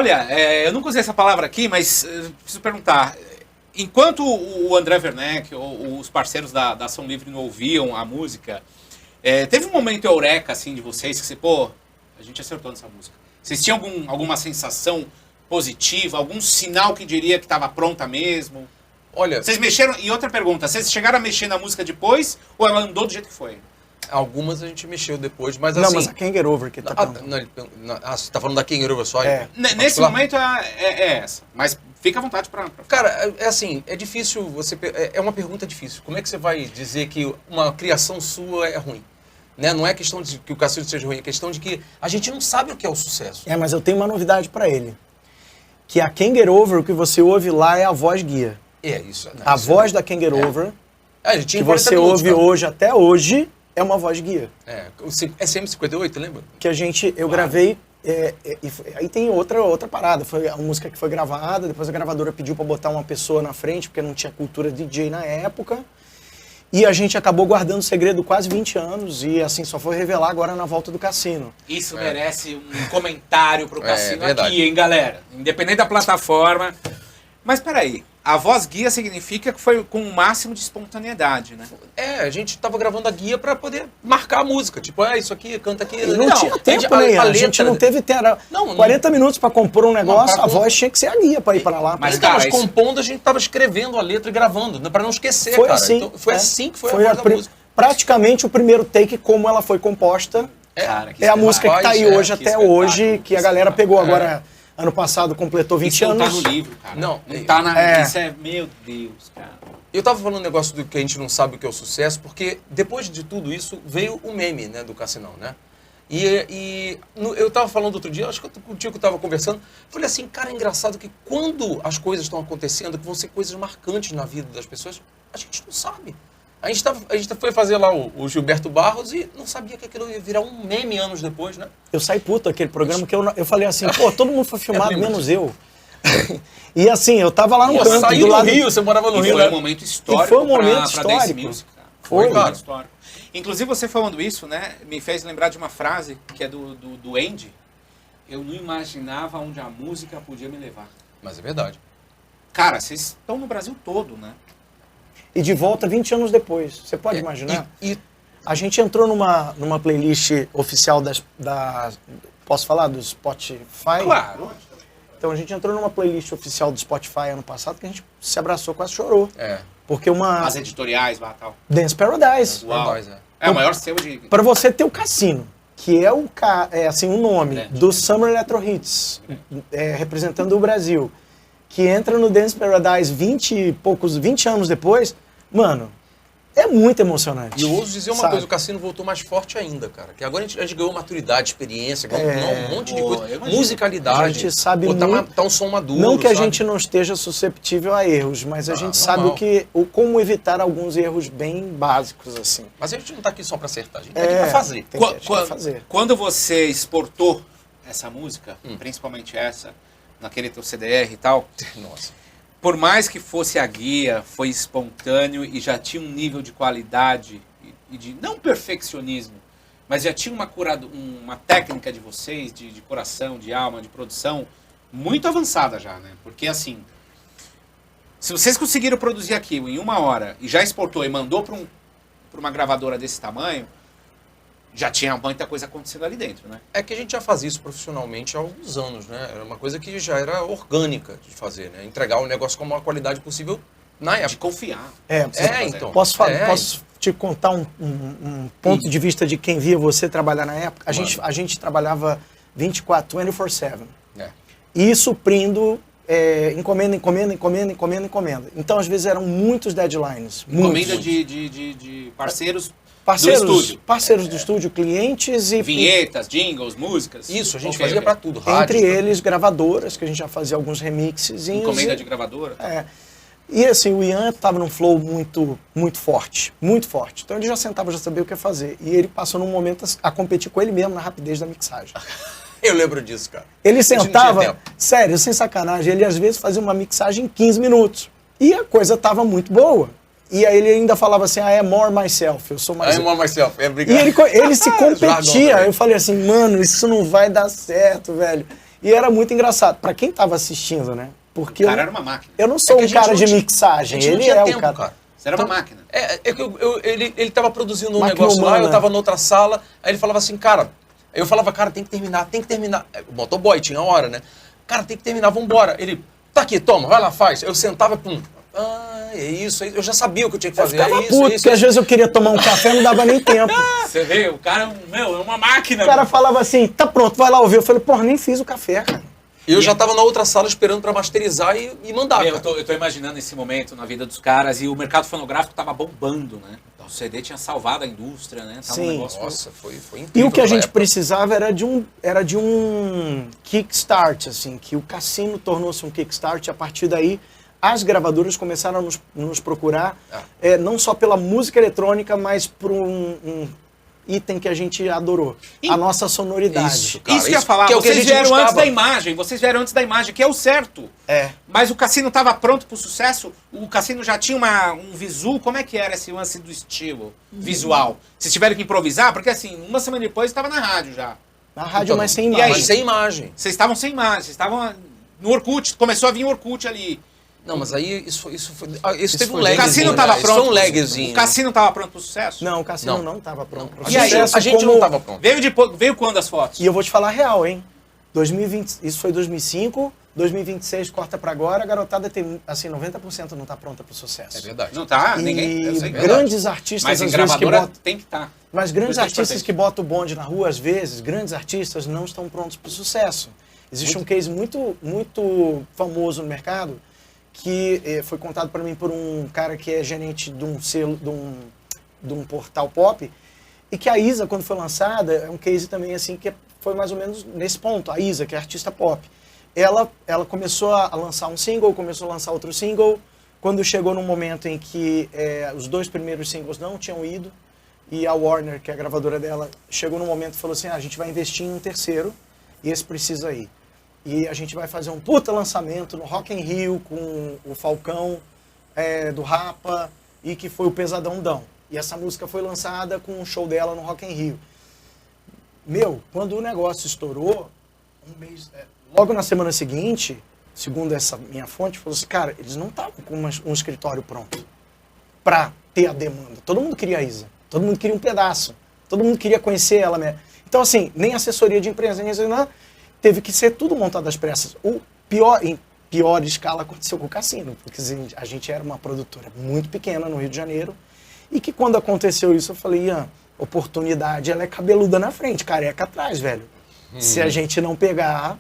Olha, eu nunca usei essa palavra aqui, mas preciso perguntar. Enquanto o André Werneck ou os parceiros da Ação Livre não ouviam a música, teve um momento eureka assim, de vocês que você, pô, a gente acertou nessa música. Vocês tinham alguma sensação positiva, algum sinal que diria que estava pronta mesmo? Olha... Vocês mexeram... E outra pergunta, vocês chegaram a mexer na música depois ou ela andou do jeito que foi? Algumas a gente mexeu depois, mas não, assim... Não, mas a Can't Get Over que tá perguntando. Você tá falando da Can't Get Over só? Nesse momento é essa, mas fica à vontade pra... Cara, assim, é difícil você... É uma pergunta difícil. Como é que você vai dizer que uma criação sua é ruim? Né? Não é questão de que o Cacildo seja ruim, é questão de que a gente não sabe o que é o sucesso. Mas eu tenho uma novidade pra ele. Que a Can't Get Over, o que você ouve lá é a voz guia. Isso. Né? A voz da Can't Get Over, que você ouve hoje até hoje, é uma voz guia. O SM58, lembra? Que eu gravei, aí tem outra parada, foi a música que foi gravada, depois a gravadora pediu pra botar uma pessoa na frente, porque não tinha cultura DJ na época, e a gente acabou guardando o segredo quase 20 anos, e assim, só foi revelar agora na volta do Cassino. Isso merece um comentário pro Cassino aqui, hein, galera? Independente da plataforma. Mas peraí, a voz guia significa que foi com o máximo de espontaneidade, né? A gente tava gravando a guia pra poder marcar a música. Tipo, isso aqui, canta aqui. Não tinha tempo, né? A gente não teve tempo. 40 minutos pra compor um negócio, a voz tinha que ser a guia pra ir pra lá. Mas compondo, a gente tava escrevendo a letra e gravando, pra não esquecer, foi cara. Assim, então, foi assim que foi a voz da música. Praticamente o primeiro take, como ela foi composta, a música que tá aí hoje, até hoje, que a galera pegou agora... Ano passado completou 20 anos. Isso não tá no livro, cara. Não tá na... Isso meu Deus, cara. Eu tava falando um negócio do que a gente não sabe o que é o sucesso, porque depois de tudo isso, veio o meme, né, do Cassinão, né? Eu tava falando outro dia, acho que contigo que eu tava conversando, falei assim, cara, é engraçado que quando as coisas estão acontecendo, que vão ser coisas marcantes na vida das pessoas, a gente não sabe. A gente foi fazer lá o Gilberto Barros e não sabia que aquilo ia virar um meme anos depois, né? Eu saí puto aquele programa que eu falei assim, pô, todo mundo foi filmado, menos eu. E assim, eu tava lá no canto. Eu saí do Rio, você morava no Rio, né? Foi um momento histórico. Foi um momento histórico. Music, foi, cara. Histórico. Inclusive, você falando isso, né, me fez lembrar de uma frase que é do Andy. Eu não imaginava onde a música podia me levar. Mas é verdade. Cara, vocês estão no Brasil todo, né? E de volta 20 anos depois. Você pode imaginar? A gente entrou numa playlist oficial posso falar? Do Spotify? Claro. Então a gente entrou numa playlist oficial do Spotify ano passado que a gente se abraçou, quase chorou. Porque as editoriais lá e tal. Dance Paradise. Uau. É o maior selo de... Pra você ter o Cassino, que é assim, o nome do Summer Electro Hits, representando o Brasil, que entra no Dance Paradise 20 anos depois, mano, é muito emocionante. E eu ouso dizer uma coisa, o Cassino voltou mais forte ainda, cara. Que agora a gente ganhou maturidade, experiência, ganhou um monte de coisa. Musicalidade. A gente sabe tá um som maduro. Não que a gente não esteja susceptível a erros, mas a gente sabe como evitar alguns erros bem básicos, assim. Mas a gente não tá aqui só pra acertar, a gente tá aqui pra fazer. Fazer. Quando você exportou essa música, principalmente essa, naquele teu CDR e tal, nossa. Por mais que fosse a guia, foi espontâneo e já tinha um nível de qualidade e de, não perfeccionismo, mas já tinha uma técnica de vocês, de coração, de alma, de produção, muito avançada já, né? Porque assim, se vocês conseguiram produzir aquilo em 1 hora e já exportou e mandou para uma gravadora desse tamanho, já tinha muita coisa acontecendo ali dentro, né? É que a gente já fazia isso profissionalmente há alguns anos, né? Era uma coisa que já era orgânica de fazer, né? Entregar o negócio com a maior qualidade possível na época. De confiar. Então. Posso te contar um ponto de vista de quem via você trabalhar na época? A gente trabalhava 24/7. E suprindo encomenda. Então, às vezes, eram muitos deadlines. Encomenda de parceiros Parceiros do estúdio, clientes e... Vinhetas, jingles, músicas. Isso, a gente fazia pra tudo. Entre eles, gravadoras, que a gente já fazia alguns remixes. Encomenda de gravadora. E assim, o Ian estava num flow muito forte, muito forte. Então ele já sentava, já sabia o que fazer. E ele passou num momento a competir com ele mesmo na rapidez da mixagem. Eu lembro disso, cara. Ele sentava, sério, sem sacanagem, ele às vezes fazia uma mixagem em 15 minutos. E a coisa tava muito boa. E aí ele ainda falava assim, é more myself, eu sou mais... more myself, obrigado. E ele se competia, eu falei assim, mano, isso não vai dar certo, velho. E era muito engraçado. Pra quem tava assistindo, né? Porque O cara era uma máquina. eu não sou que a um gente cara não de tinha- mixagem. a gente não Ele tinha é tempo, o cara. cara. Você era uma máquina. É que ele tava produzindo um Máquina negócio lá, humana. eu tava noutra sala, aí ele falava assim, cara... Eu falava, cara, tem que terminar, tem que terminar. O motoboy tinha hora, né? Cara, tem que terminar, vambora. Ele, tá aqui, toma, vai lá, faz. Eu sentava, pum. Ah, é isso, eu já sabia o que eu tinha que Eu fazer. ficava É isso, puto, é isso. porque às vezes eu queria tomar um café, não dava nem tempo. Você vê, o cara, é uma máquina. O cara falava assim, tá pronto, vai lá ouvir. Eu falei, porra, nem fiz o café, cara. E eu já tava na outra sala esperando pra masterizar e mandar, Eu cara. tô imaginando esse momento na vida dos caras e o mercado fonográfico tava bombando, né? O CD tinha salvado a indústria, né? Tava um Sim. negócio... Nossa, foi E incrível. o que a naquela gente época. precisava era de um kickstart, assim, que o Cassino tornou-se um kickstart. E a partir daí, as gravadoras começaram a nos procurar, não só pela música eletrônica, mas por um item que a gente adorou, a nossa sonoridade. Isso, cara, isso que eu ia falar, que é o que a vocês gente vieram antes buscava. da imagem, que é o certo. É. Mas o Cassino estava pronto pro sucesso? O Cassino já tinha um visual? Como é que era esse lance do estilo visual? Vocês tiveram que improvisar? Porque assim, uma semana depois estava na rádio já. Na rádio, Então, mas sem e aí? imagem. Mas sem imagem. Vocês estavam sem imagem, vocês estavam no Orkut, começou a vir o Orkut ali. Não, mas aí isso teve um foi- lagzinho. O Cassino né? estava Isso pronto. foi um lagzinho. O Cassino estava pronto pro sucesso? Não, o Cassino Não. não estava pronto. pro E aí, sucesso, a gente como- não estava pronto. Veio quando as fotos? E eu vou te falar a real, hein? 2020, isso foi 2005, 2026 corta pra agora, a garotada tem, assim, 90% não tá pronta pro sucesso. É verdade. Não tá? E Ninguém. Eu sei. grandes artistas, Mas em às vezes, que gravadora botam... tem que estar. Mas grandes Isso é artistas importante. que botam o bonde na rua, às vezes, grandes artistas não estão prontos para o sucesso. Existe um case muito famoso no mercado que foi contado para mim por um cara que é gerente de um selo, de um portal pop, e que a Isa, quando foi lançada, é um case também assim que foi mais ou menos nesse ponto. A Isa, que é artista pop, ela começou a lançar um single, começou a lançar outro single, quando chegou num momento em que os dois primeiros singles não tinham ido, e a Warner, que é a gravadora dela, chegou num momento e falou assim, a gente vai investir em um terceiro, e esse precisa ir. E a gente vai fazer um puta lançamento no Rock in Rio com o Falcão do Rapa, e que foi o Pesadão Dão. E essa música foi lançada com um show dela no Rock in Rio. Meu, quando o negócio estourou, logo na semana seguinte, segundo essa minha fonte, falou assim, cara, eles não estavam com um escritório pronto pra ter a demanda. Todo mundo queria a Isa, todo mundo queria um pedaço, todo mundo queria conhecer ela mesmo. Então, assim, nem assessoria de imprensa, nem nada, teve que ser tudo montado às pressas. Em pior escala aconteceu com o Cassino, porque assim, a gente era uma produtora muito pequena no Rio de Janeiro, e que quando aconteceu isso, eu falei, Ian, oportunidade, ela é cabeluda na frente, careca atrás, velho. Se a gente não pegar,